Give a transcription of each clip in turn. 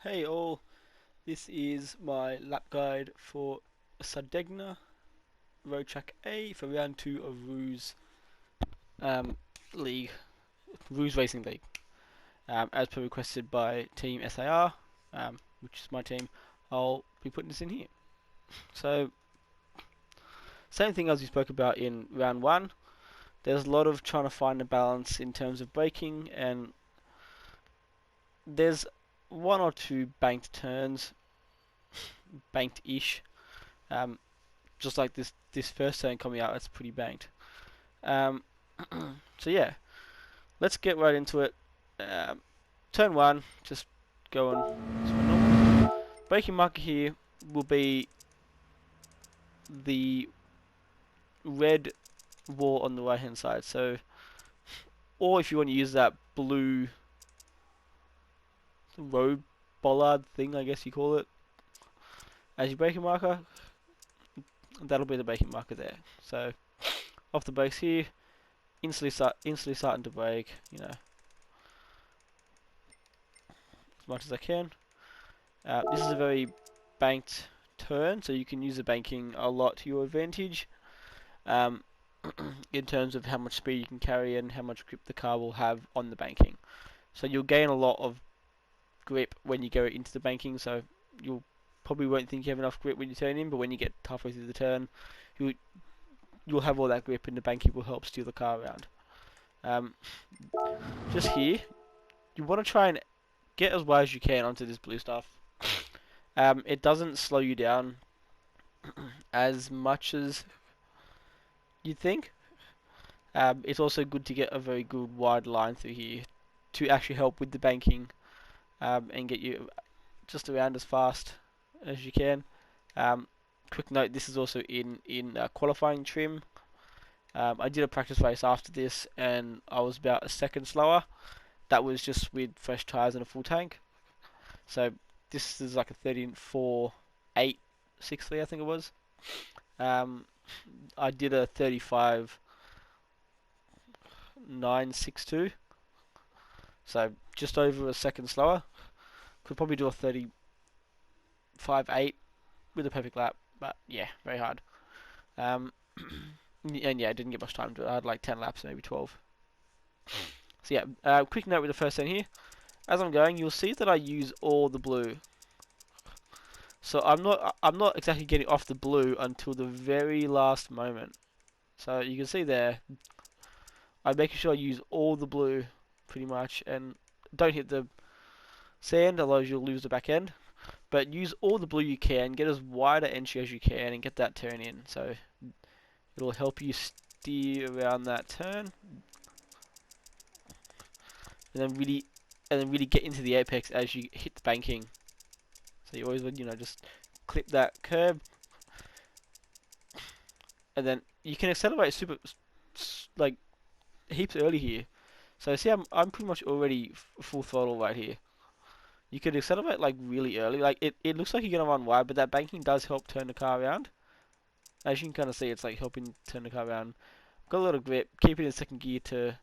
Hey all, this is my lap guide for Sardegna Road Track A for round 2 of Rooz um, League, Rooz Racing League, as per requested by Team SAR, which is my team. I'll be putting this in here. So, same thing as we spoke about in round 1. There's a lot of trying to find a balance in terms of braking, and there's one or two banked turns, banked-ish. Um, just like this first turn coming out, it's pretty banked. Um, so yeah, let's get right into it. Turn 1, just going as normal. Braking marker here will be the red wall on the right hand side. So, or if you want to use that blue road bollard thing, I guess you call it, as your braking marker, that'll be the braking marker there. So, off the brakes here, instantly starting to brake, as much as I can. This is a very banked turn, so you can use the banking a lot to your advantage um, in terms of how much speed you can carry and how much grip the car will have on the banking. So you'll gain a lot of grip when you go into the banking, so you'll probably won't think you have enough grip when you turn in, but when you get halfway through the turn, you'll have all that grip, and the banking will help steer the car around. Just here, you want to try and get as wide as you can onto this blue stuff. It doesn't slow you down as much as you'd think. It's also good to get a very good wide line through here to actually help with the banking and get you just around as fast as you can. Quick note, this is also in qualifying trim. I did a practice race after this and I was about a second slower. That was just with fresh tyres and a full tank. So this is like a 13.4.8.63, I think it was. I did a 35.962, so just over a second slower. Could probably do a 35.8 with a perfect lap, but yeah, very hard. And yeah, I didn't get much time to do it. I had like 10 laps, maybe 12. So yeah, quick note with the first turn here. As I'm going, you'll see that I use all the blue. So I'm not exactly getting off the blue until the very last moment. So you can see there, I'm making sure I use all the blue pretty much, and don't hit the sand, otherwise you'll lose the back end. But use all the blue you can, get as wide an entry as you can, and get that turn in. So it'll help you steer around that turn, and then really get into the apex as you hit the banking. So you always would, just clip that curb, and then you can accelerate super like heaps early here. So see, I'm pretty much already full throttle right here. You could accelerate like really early. Like it looks like you're gonna run wide, but that banking does help turn the car around. As you can kind of see, it's like helping turn the car around. Got a lot of grip. Keep it in second gear to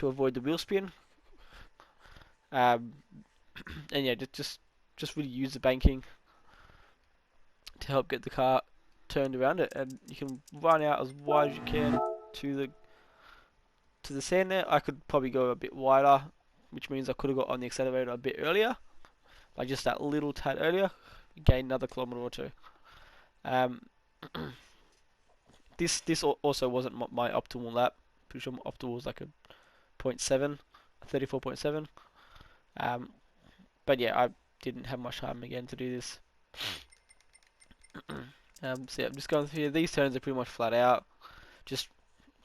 avoid the wheel spin. Um, and yeah, just really use the banking to help get the car turned around it, and you can run out as wide as you can to the sand there. I could probably go a bit wider, which means I could have got on the accelerator a bit earlier, like just that little tad earlier, gain another kilometer or two. Um, this also wasn't my optimal lap. Pretty sure my optimal was like a 0.7, a 34.7. But yeah, I didn't have much time again to do this. So yeah, I'm just going through here. These turns are pretty much flat out. Just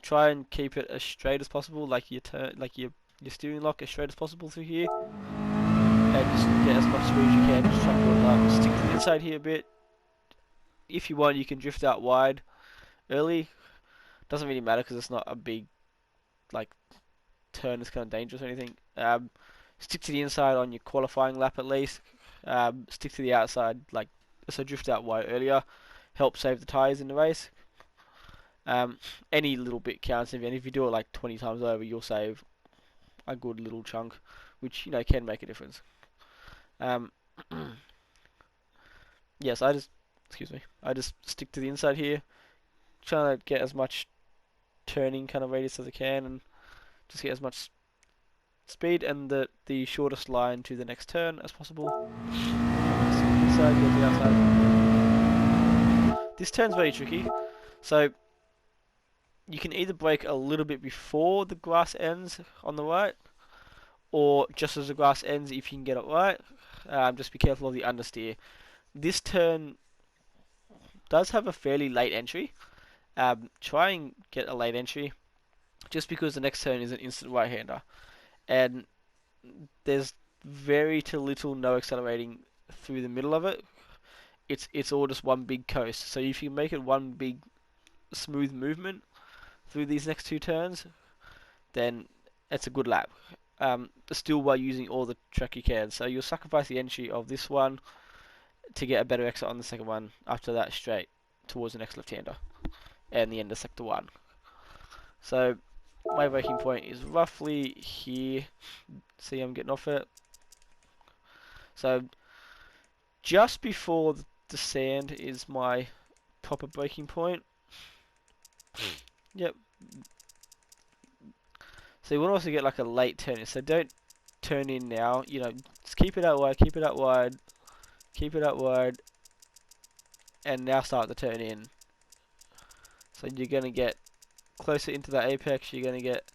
try and keep it as straight as possible, like your steering lock as straight as possible through here, and just get as much speed as you can. Just try and build it up. Stick to the inside here a bit. If you want, you can drift out wide early. Doesn't really matter because it's not a big like turn. It's kind of dangerous or anything. Stick to the inside on your qualifying lap at least. Stick to the outside, so drift out wide earlier. Help save the tyres in the race. Any little bit counts, and if you do it like 20 times over, you'll save a good little chunk, which can make a difference. Um, yes, I just stick to the inside here, trying to get as much turning kind of radius as I can, and just get as much speed and the shortest line to the next turn as possible. Inside, go to the outside. This turn's very tricky, so you can either brake a little bit before the grass ends on the right, or just as the grass ends if you can get it right. Just be careful of the understeer. This turn does have a fairly late entry. Try and get a late entry, just because the next turn is an instant right-hander, and there's very to little no accelerating through the middle of it. It's all just one big coast. So if you make it one big smooth movement through these next two turns, then it's a good lap. Still while using all the track you can. So you'll sacrifice the entry of this one to get a better exit on the second one. After that, straight towards the next left-hander and the end of sector 1. So my braking point is roughly here. See, I'm getting off it. So just before the sand is my proper braking point. Yep. So you want to also get like a late turn in. So don't turn in now. You know, just keep it out wide, keep it out wide, keep it out wide, and now start the turn in. So you're going to get closer into that apex. You're going to get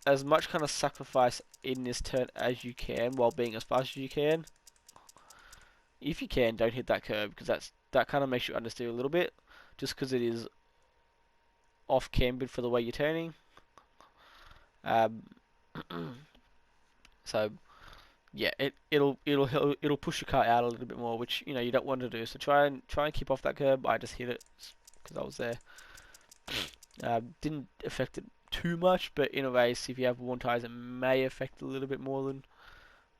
as much kind of sacrifice in this turn as you can while being as fast as you can. If you can, don't hit that curb, because that kind of makes you understeer a little bit, just because it is off cambered for the way you're turning. So yeah, it'll push your car out a little bit more, which you know you don't want to do. So try and keep off that curb. I just hit it because I was there. Didn't affect it too much, but in a race, if you have worn tires, it may affect a little bit more than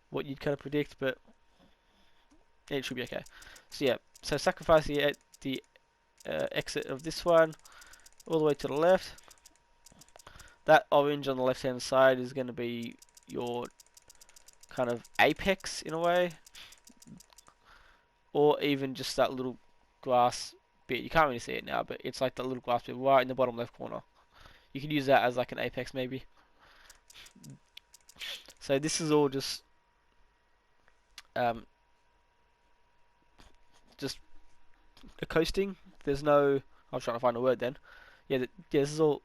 what you'd kind of predict, but it should be okay. So yeah, so sacrifice the exit of this one all the way to the left. That orange on the left hand side is going to be your kind of apex in a way, or even just that little grass bit. You can't really see it now, but it's like that little grass bit right in the bottom left corner. You can use that as like an apex maybe. So this is all just a coasting. There's no. I was trying to find a word then. Yeah, this is all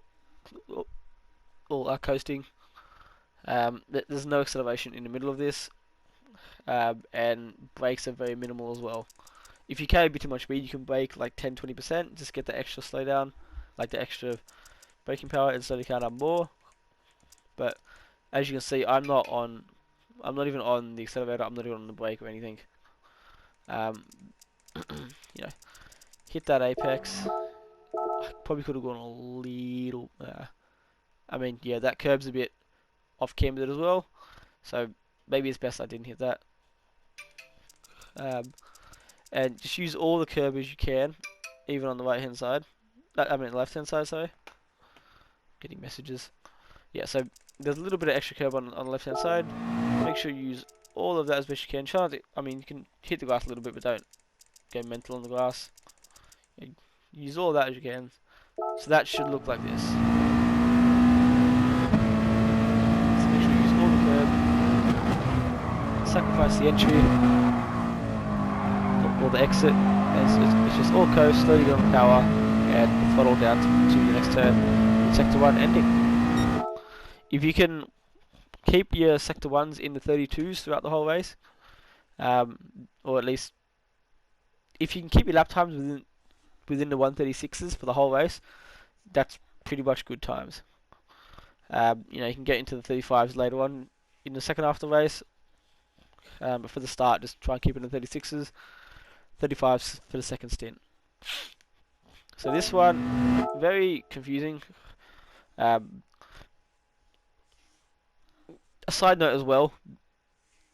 coasting. There's no acceleration in the middle of this, and brakes are very minimal as well. If you carry a bit too much speed, you can brake like 10-20%, just get the extra slowdown, like the extra braking power, and slowly count up more. But as you can see, I'm not even on the accelerator, I'm not even on the brake or anything. You know, hit that apex. I probably could have gone a little. I mean, yeah, that curb's a bit off cambered as well, so maybe it's best I didn't hit that. And just use all the curb as you can, even on the right hand side. I mean, left hand side, sorry. Getting messages. Yeah, so there's a little bit of extra curb on the left hand side. Make sure you use all of that as best you can. I mean, you can hit the grass a little bit, but don't go mental on the grass. Use all of that as you can. So that should look like this. So make sure you use all the curb. Sacrifice the entry. Or the exit. It's just all coast, slowly go on power, and throttle down to the next turn in sector 1 ending. If you can keep your sector 1s in the 32s throughout the whole race, or at least if you can keep your lap times within the 136s for the whole race, that's pretty much good times. You know, you can get into the 35s later on in the second half of the race, but for the start, just try and keep it in the 36s. 35s for the second stint. So this one, very confusing. A side note as well,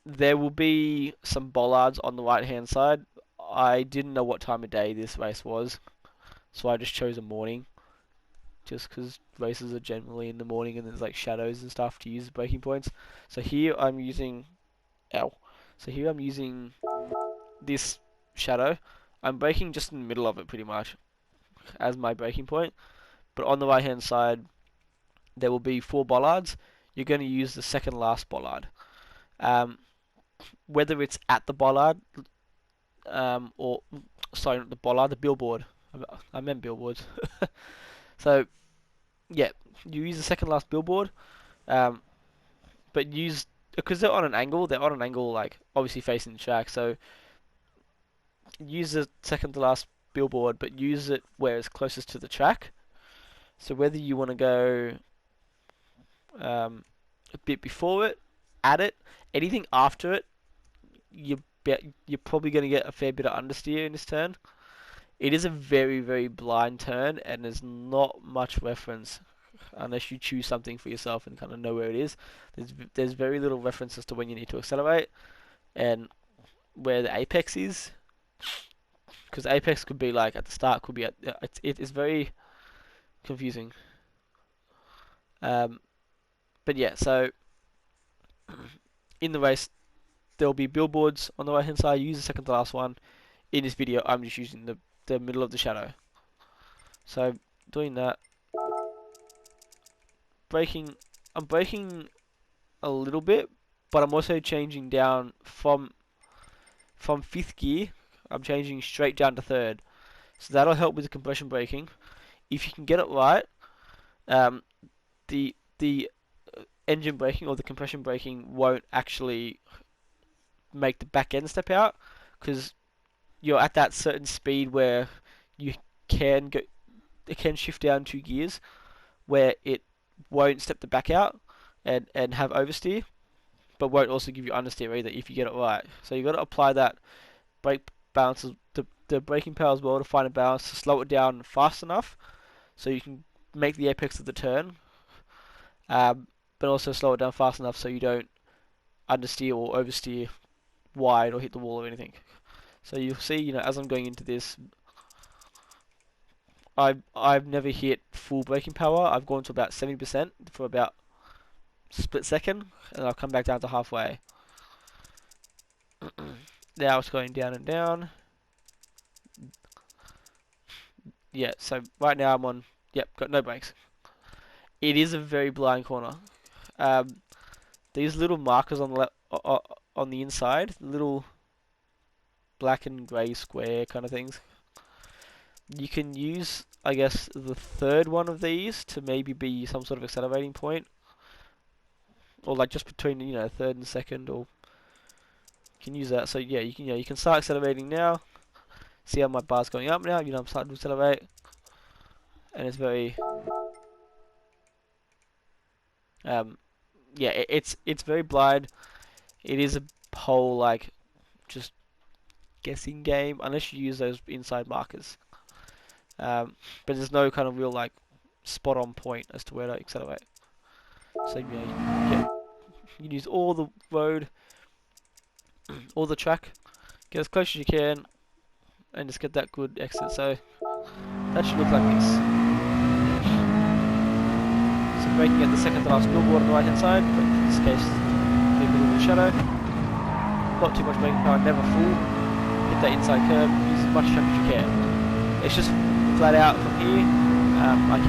there will be some bollards on the right hand side. I didn't know what time of day this race was, so I just chose a morning, just because races are generally in the morning and there's like shadows and stuff to use braking points. So here I'm using So here I'm using this shadow. I'm braking just in the middle of it pretty much as my braking point. But on the right hand side, there will be 4 bollards. You're going to use the second last bollard. Whether it's at the bollard, or sorry, not the bollard, the billboard. I meant billboards. So yeah, you use the second last billboard, but use because they're on an angle. They're on an angle, like obviously facing the track. So use the second to last billboard, but use it where it's closest to the track. So whether you want to go a bit before it, at it, anything after it, you're probably going to get a fair bit of understeer in this turn. It is a very, very blind turn, and there's not much reference unless you choose something for yourself and kind of know where it is. There's very little reference as to when you need to accelerate and where the apex is, because apex could be like at the start, could be at it's very confusing. But yeah, so in the race there will be billboards on the right hand side. Use the second to last one. In this video, I'm just using the middle of the shadow. So doing that, braking. I'm braking a little bit, but I'm also changing down from 5th gear. I'm changing straight down to 3rd, so that'll help with the compression braking. If you can get it right, the engine braking or the compression braking won't actually make the back end step out, because you're at that certain speed where you can go, it can shift down 2 gears, where it won't step the back out and have oversteer, but won't also give you understeer either if you get it right. So you've got to apply that brake balance, the braking power as well, to find a balance to slow it down fast enough so you can make the apex of the turn, but also slow it down fast enough so you don't understeer or oversteer wide or hit the wall or anything. So you'll see, as I'm going into this, I've never hit full braking power. I've gone to about 70% for about split second, and I'll come back down to halfway. Now it's going down and down. Yeah, so right now I'm on, yep, got no brakes. It is a very blind corner. These little markers on the on the inside, little black and grey square kind of things. You can use, I guess, the 3rd one of these to maybe be some sort of accelerating point, or like just between 3rd and 2nd, or you can use that. So yeah, you can start accelerating now. See how my bar's going up now. I'm starting to accelerate, and it's very yeah, it's very blind. It is a whole like just guessing game unless you use those inside markers. But there's no kind of real like spot on point as to where to accelerate. So yeah, you can use all the road, all the track, get as close as you can, and just get that good exit. So that should look like this. So braking at the second to last billboard on the right hand side, but in this case, the middle of the shadow. Not too much braking power, never full. Hit that inside curb, use as much track as you can. It's just flat out from here. I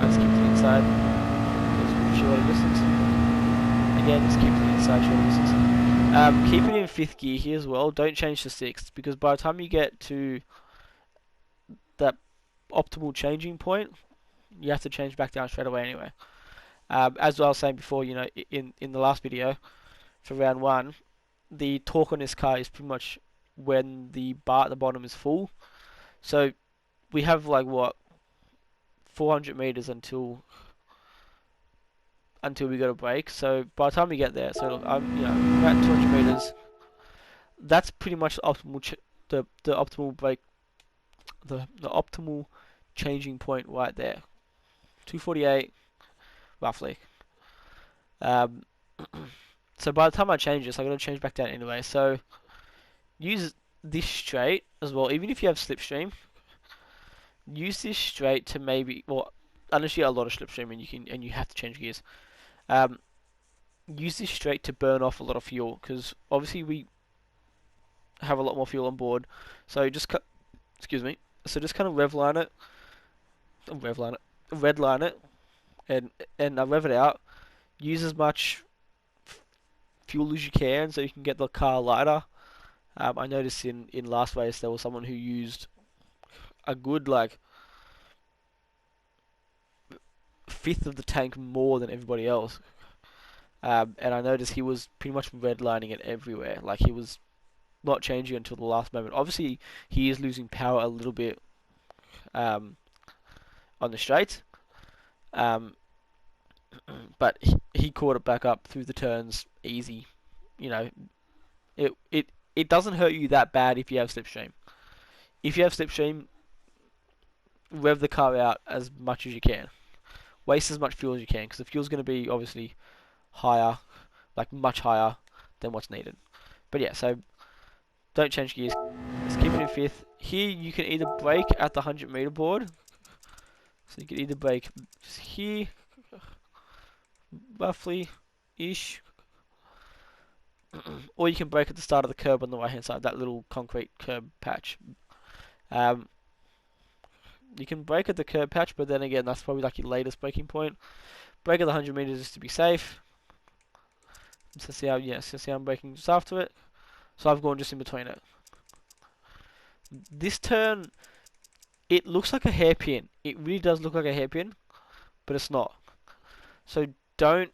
just keep to the inside, just shorter distance. Again, just keep to the inside, shorter distance. Keep it in 5th gear here as well. Don't change to 6th, because by the time you get to that optimal changing point, you have to change back down straight away anyway. As I was saying before, in the last video for round 1, the torque on this car is pretty much when the bar at the bottom is full. So we have like what 400 meters until we go to brake. So by the time we get there, so I'm at 200 meters. That's pretty much the optimal the optimal brake, the optimal changing point right there. 248 roughly. So by the time I change this, I'm going to change back down anyway. So use this straight as well. Even if you have slipstream, use this straight to maybe, well, unless you have a lot of slipstream and you have to change gears. Use this straight to burn off a lot of fuel, because obviously have a lot more fuel on board. So excuse me. So just kind of redline it, and rev it out. Use as much fuel as you can so you can get the car lighter. I noticed in last race there was someone who used a good like fifth of the tank more than everybody else. And I noticed he was pretty much redlining it everywhere. Like he was not changing until the last moment. Obviously, he is losing power a little bit on the straight, but he caught it back up through the turns easy. You know, it doesn't hurt you that bad if you have slipstream. If you have slipstream, rev the car out as much as you can. Waste as much fuel as you can, because the fuel's going to be obviously higher, like much higher than what's needed. But yeah, so don't change gears. Let's keep it in fifth. Here you can either brake at the 100-meter board. So you can either brake just here, roughly, ish. Or you can brake at the start of the curb on the right hand side, that little concrete curb patch. You can brake at the curb patch, but then again, that's probably like your latest braking point. Brake at the 100 meters just to be safe. So see how I'm braking just after it. So I've gone just in between it. This turn, it looks like a hairpin. It really does look like a hairpin, but it's not. So don't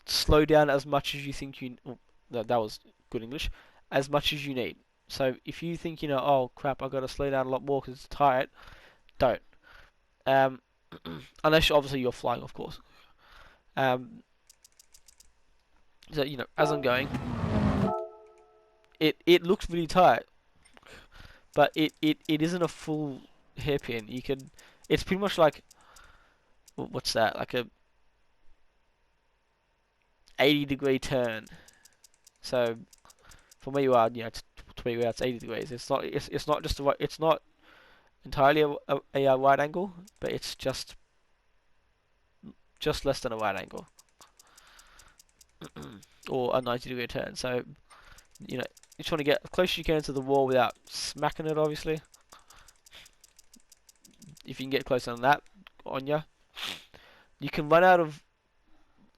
slow down as much as you think you... Oh, that was good English. As much as you need. So if you think, oh crap, I've got to slow down a lot more because it's tight, don't. Unless obviously you're flying, of course. So, as I'm going, it looks really tight, but it isn't a full hairpin. It's pretty much like, what's that? Like a 80-degree turn. So from where you are, to where you are, it's 80 degrees. It's not just it's not entirely a right angle, but it's just less than a right angle, or a 90-degree turn. So you just want to get as close as you can to the wall without smacking it, obviously. If you can get closer than that on you. You can run out of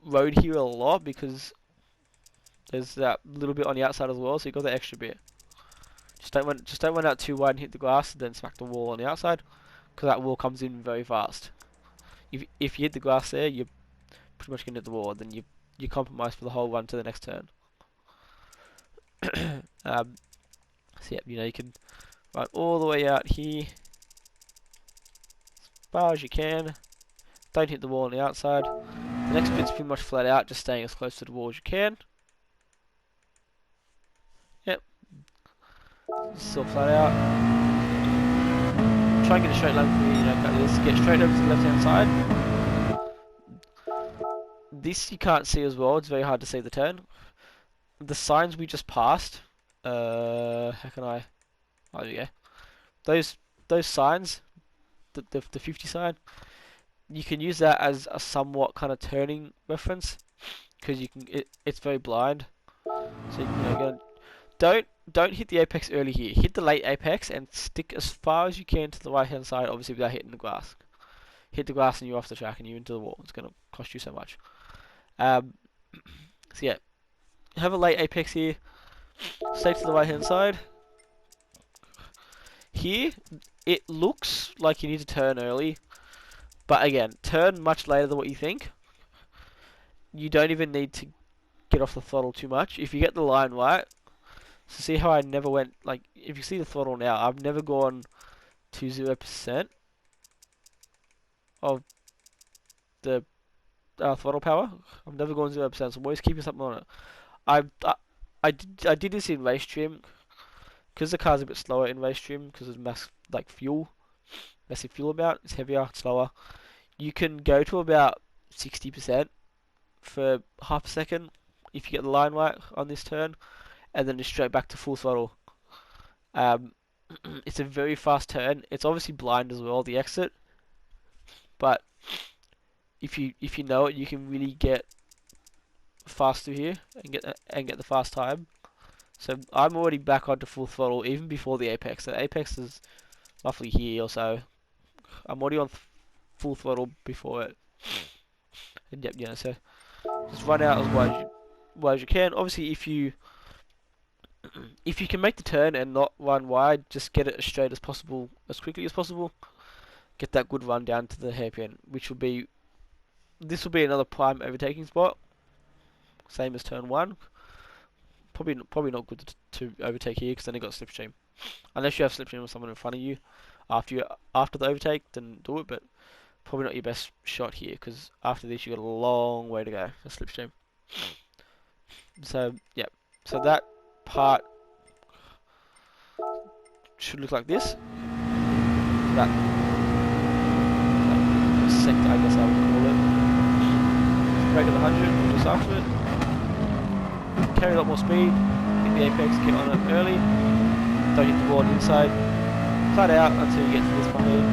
road here a lot because there's that little bit on the outside as well, so you got the extra bit. Just don't run out too wide and hit the grass and then smack the wall on the outside, because that wall comes in very fast. If you hit the grass there, you're pretty much going to hit the wall, then you compromise for the whole run to the next turn. So yeah, you can run all the way out here as far as you can. Don't hit the wall on the outside. The next bit's pretty much flat out, just staying as close to the wall as you can. Yep. Still flat out. Try and get a straight line for me, cut this. Get straight over to the left hand side. This you can't see as well, it's very hard to see the turn. The signs we just passed, how can I... Oh, there you go. Those signs, the 50 sign, you can use that as a somewhat kind of turning reference, because it's very blind. So don't hit the apex early here. Hit the late apex and stick as far as you can to the right hand side, obviously without hitting the grass. Hit the grass and you're off the track and you're into the wall. It's going to cost you so much. So yeah, have a late apex here. Stay to the right hand side. Here, it looks like you need to turn early. But again, turn much later than what you think. You don't even need to get off the throttle too much. If you get the line right, so see how I never went, like, if you see the throttle now, I've never gone to 0% of the throttle power. I've never gone 0%, so I'm always keeping something on it. I did this in race trim, because the car's a bit slower in race trim, because it's massive fuel amount, it's heavier, it's slower. You can go to about 60% for half a second if you get the line right on this turn, and then just straight back to full throttle. It's a very fast turn. It's obviously blind as well, the exit, but if you know it, you can really get fast through here and get the fast time. So I'm already back onto full throttle even before the apex. The apex is roughly here or so. I'm already on full throttle before it. And yep, yeah, so just run out as wide as you can. Obviously, if you can make the turn and not run wide, just get it as straight as possible, as quickly as possible. Get that good run down to the hairpin, which will be, this will be another prime overtaking spot, same as turn 1. Probably not good to overtake here because then you got slipstream. Unless you have slipstream with someone in front of you after the overtake, then do it. But probably not your best shot here because after this you got a long way to go for slipstream. So yeah, so that part should look like this. That sector, I guess I would call it. Brake at 100 or just after it. Carry a lot more speed. Hit the apex, get on it early. Don't hit the wall on the inside. Flat out until you get to this part here.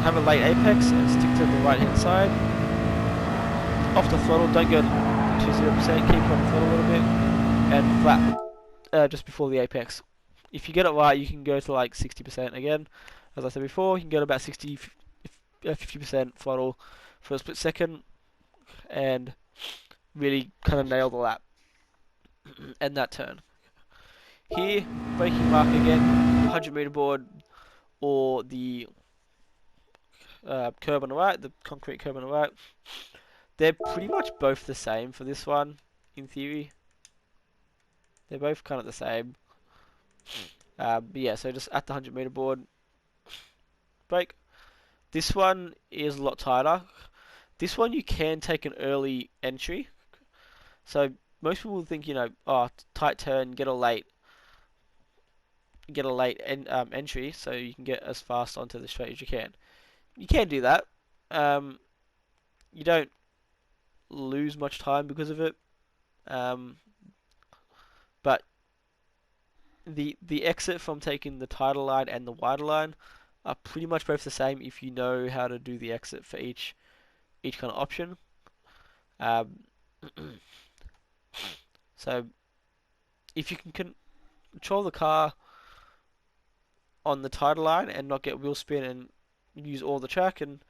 Have a late apex and stick to the right hand side. Off the throttle, don't go to 0%, keep on the throttle a little bit. And flat just before the apex. If you get it right, you can go to like 60% again. As I said before, you can go to about 50% throttle for a split second and really kind of nail the lap and that turn. Here, braking mark again, 100 meter board or the curb on the right, the concrete curb on the right. They're pretty much both the same for this one, in theory. They're both kind of the same. But yeah, so just at the 100 meter board, brake. This one is a lot tighter. This one you can take an early entry. So most people think, you know, oh, tight turn, get a late entry, so you can get as fast onto the straight as you can. You can do that. You don't lose much time because of it. But the exit from taking the tighter line and the wider line are pretty much both the same if you know how to do the exit for each kind of option. So if you can control the car on the tighter line and not get wheel spin and use all the track and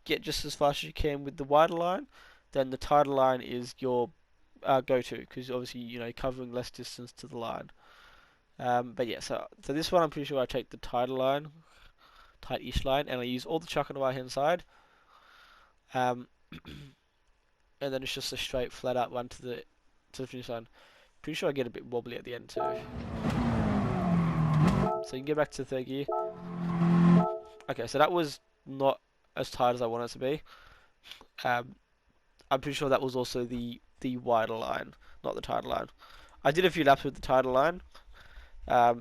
get just as fast as you can with the wider line, then the tighter line is your go-to because obviously you know you're covering less distance to the line. But yeah, so this one I'm pretty sure I take the tighter line, tight-ish line, and I use all the chuck on the right hand side. And then it's just a straight flat out run to the finish line. Pretty sure I get a bit wobbly at the end too. So you can get back to third gear. Okay, so that was not as tight as I wanted it to be. I'm pretty sure that was also the wider line, not the tighter line. I did a few laps with the tighter line. I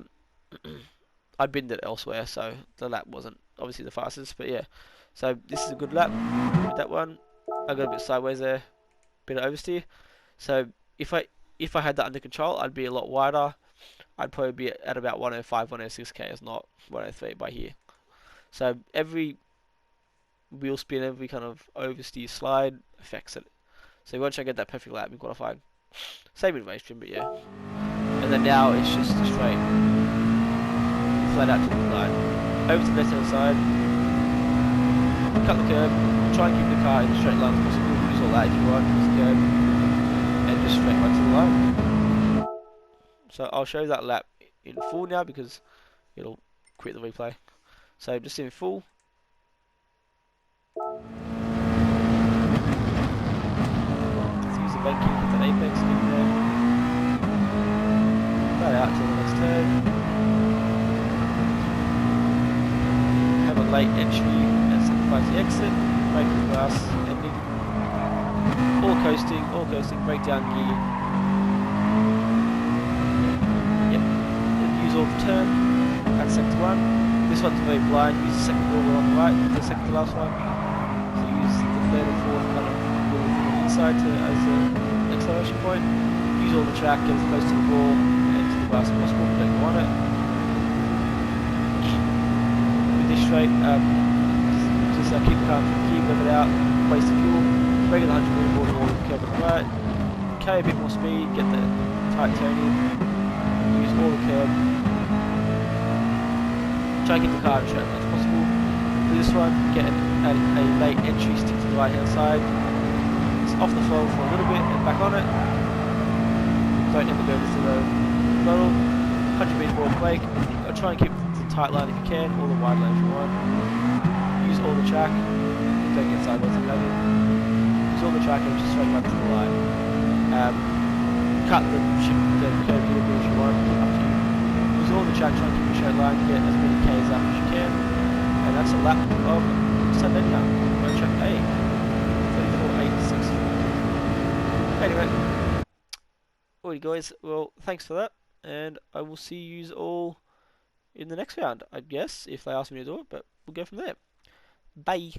binned it elsewhere, so the lap wasn't obviously the fastest, but yeah. So this is a good lap with that one. I got a bit sideways there, bit of oversteer. So if I had that under control, I'd be a lot wider. I'd probably be at about 105, 106 k's, not 103 by here. So every wheel spin, every kind of oversteer slide affects it. So once I get that perfect lap in qualifying, same with race trim, but yeah. And then now it's just straight, flat out to the line, over to the left hand side, cut the curb, try and keep the car in a straight line as possible. Use all that if you want, use the curb, and just straight right to the line. So I'll show that lap in full now because it'll quit the replay. So just in full. Let's use the banking with an apex in there. Flat out to the next turn. Have a late entry and sacrifice the exit. Brake the grass, ending. All coasting, brake down gear. Yep. Then use all the turn. That's sector 1. This one's very blind. Use the second wheel on the right, the second to last one. So use the third and fourth kind of wheel on the inside as an acceleration point. Use all the track, get as close to the wall and to the grass as possible. Don't go on it. With this straight, just keep calm, keep it out, waste the fuel, brake at the 100 meter board or curb on the right, carry a bit more speed, get the tight turning, use all the curb, try and get the car as straight as possible. For this one, get a late entry, stick to the right hand side, it's off the throttle for a little bit and back on it, don't ever go to the throttle, 100 meter forward brake, I'll try and keep the tight line if you can, or the wide line if you want, use all the track, don't get sideways and maybe. Use all the track and just straight back to the line. Cut the curve here if you want, up to you. Use all the track, try and keep a straight line, get as many Ks up as you can. And that's a lap of Sunday now. On track A. 34.864. Anyway. Alright guys, well thanks for that. And I will see you all in the next round, I guess, if they ask me to do it, but we'll go from there. Bye.